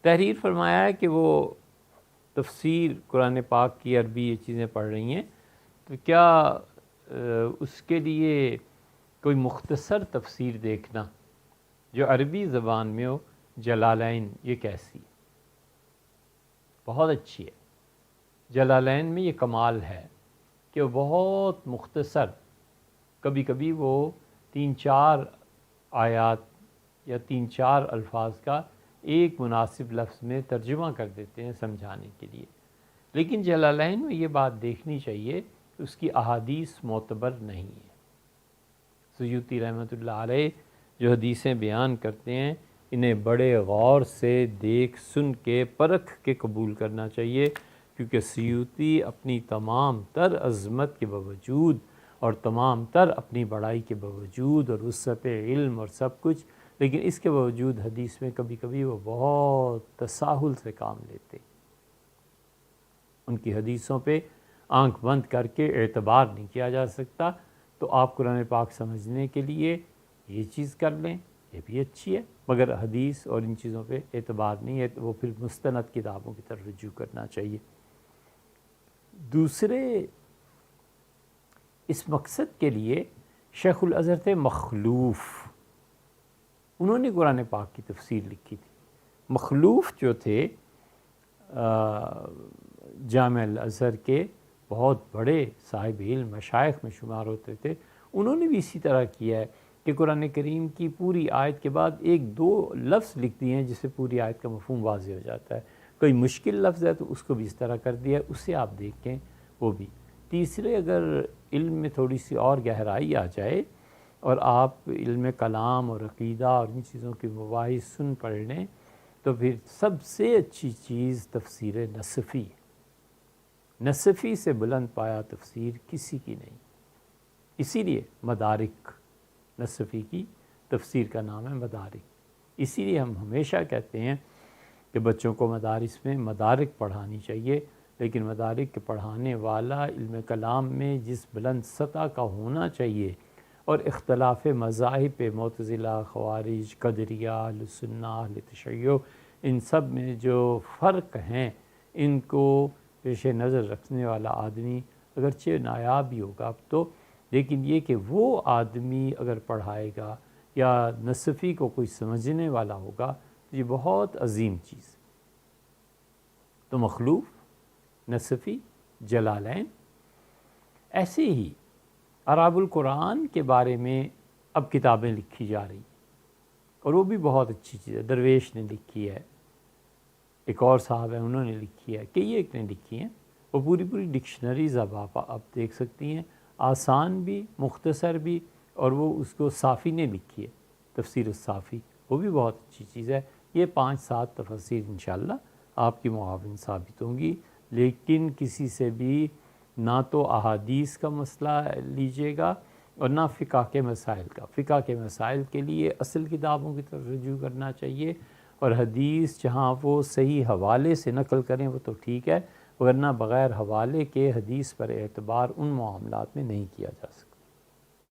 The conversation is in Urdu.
تحریر فرمایا ہے کہ وہ تفسیر قرآن پاک کی عربی یہ چیزیں پڑھ رہی ہیں، تو کیا اس کے لیے کوئی مختصر تفسیر دیکھنا جو عربی زبان میں ہو، جلالین یہ کیسی ہے؟ بہت اچھی ہے۔ جلالین میں یہ کمال ہے کہ وہ بہت مختصر، کبھی کبھی وہ 3-4 آیات یا 3-4 الفاظ کا ایک مناسب لفظ میں ترجمہ کر دیتے ہیں سمجھانے کے لیے۔ لیکن جلالین میں یہ بات دیکھنی چاہیے کہ اس کی احادیث معتبر نہیں ہے۔ سیوطی رحمۃ اللہ علیہ جو حدیثیں بیان کرتے ہیں، انہیں بڑے غور سے دیکھ سن کے پرکھ کے قبول کرنا چاہیے، کیونکہ سیوطی اپنی تمام تر عظمت کے باوجود اور تمام تر اپنی بڑائی کے باوجود اور وسعت علم اور سب کچھ، لیکن اس کے باوجود حدیث میں کبھی کبھی وہ بہت تساہل سے کام لیتے۔ ان کی حدیثوں پہ آنکھ بند کر کے اعتبار نہیں کیا جا سکتا، تو آپ قرآن پاک سمجھنے کے لیے یہ چیز کر لیں، یہ بھی اچھی ہے، مگر حدیث اور ان چیزوں پہ اعتبار نہیں ہے، تو وہ پھر مستند کتابوں کی طرف رجوع کرنا چاہیے۔ دوسرے اس مقصد کے لیے شیخ الازہر تھے مخلوف، انہوں نے قرآن پاک کی تفسیر لکھی تھی۔ مخلوف جو تھے جامع الازہر کے بہت بڑے صاحب علم مشائخ میں شمار ہوتے تھے، انہوں نے بھی اسی طرح کیا ہے کہ قرآن کریم کی پوری آیت کے بعد 1-2 لفظ لکھ دیے ہیں جس سے پوری آیت کا مفہوم واضح ہو جاتا ہے۔ کوئی مشکل لفظ ہے تو اس کو بھی اس طرح کر دیا ہے، اسے آپ دیکھیں وہ بھی۔ تیسرے، اگر علم میں تھوڑی سی اور گہرائی آ جائے اور آپ علم کلام اور عقیدہ اور ان چیزوں کی مباحث سن پڑھ لیں، تو پھر سب سے اچھی چیز تفسیر نصفی ہے۔ نصفی سے بلند پایا تفسیر کسی کی نہیں، اسی لیے مدارک، نصفی کی تفسیر کا نام ہے مدارک۔ اسی لیے ہم ہمیشہ کہتے ہیں کہ بچوں کو مدارس میں مدارک پڑھانی چاہیے، لیکن مدارک کے پڑھانے والا علم کلام میں جس بلند سطح کا ہونا چاہیے اور اختلاف مذاہب پہ، معتزلہ، خوارج، قدریہ، اہل سنہ، اہل تشیع، ان سب میں جو فرق ہیں ان کو پیش نظر رکھنے والا آدمی اگرچہ نایاب بھی ہوگا اب تو، لیکن یہ کہ وہ آدمی اگر پڑھائے گا یا نصفی کو کوئی سمجھنے والا ہوگا تو یہ بہت عظیم چیز۔ تو مخلوف، نصفی، جلالین۔ ایسے ہی اعراب القرآن کے بارے میں اب کتابیں لکھی جا رہی ہیں، اور وہ بھی بہت اچھی چیز ہے۔ درویش نے لکھی ہے، ایک اور صاحب ہیں انہوں نے لکھی ہے، کئی ایک نے لکھی ہیں، وہ پوری ڈکشنریز اب آپ دیکھ سکتی ہیں، آسان بھی، مختصر بھی، اور وہ اس کو صافی نے لکھی ہے، تفسیر الصافی، وہ بھی بہت اچھی چیز ہے۔ یہ 5-7 تفسیر انشاءاللہ آپ کی معاون ثابت ہوں گی، لیکن کسی سے بھی نہ تو احادیث کا مسئلہ لیجیے گا اور نہ فقہ کے مسائل کا۔ فقہ کے مسائل کے لیے اصل کتابوں کی طرف رجوع کرنا چاہیے، اور حدیث جہاں وہ صحیح حوالے سے نقل کریں وہ تو ٹھیک ہے، ورنہ بغیر حوالے کے حدیث پر اعتبار ان معاملات میں نہیں کیا جا سکتا۔